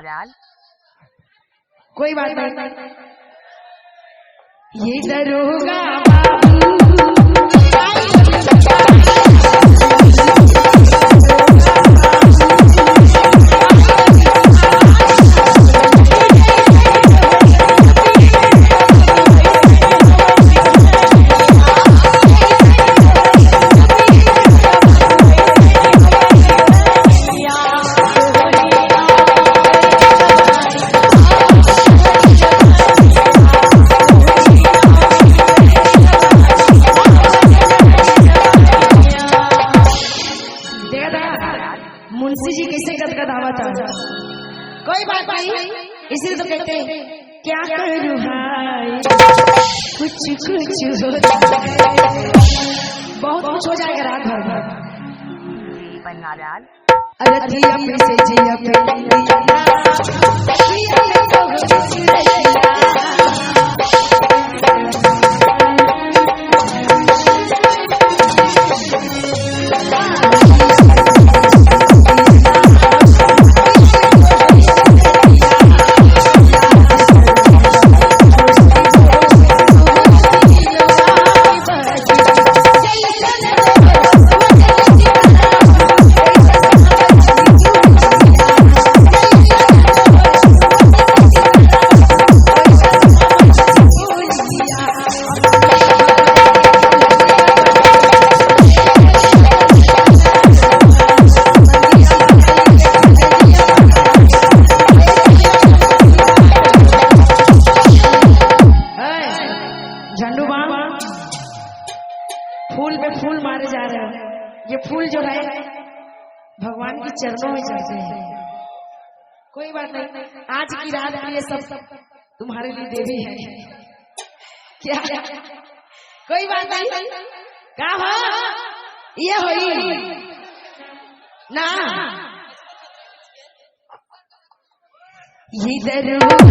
पन्नालाल कोई बात नहीं। ये दरोगा बाबू मुंशी जी कैसे गदगदावा था। कोई बात नहीं, इसलिए तो कहते हैं क्या करूं भाई कुछ कुछ हो बहुत कुछ हो जाएगा रात भर। पन्नालाल अरे जिया पे से जिया फूल पे फूल मारे जा रहे हैं। ये फूल जो है भगवान के चरणों में चढ़ते हैं। कोई बात नहीं, आज की रात के लिए सब तुम्हारे लिए देवी है क्या? कोई बात नहीं, क्या हो ये होई ना ये दरोगा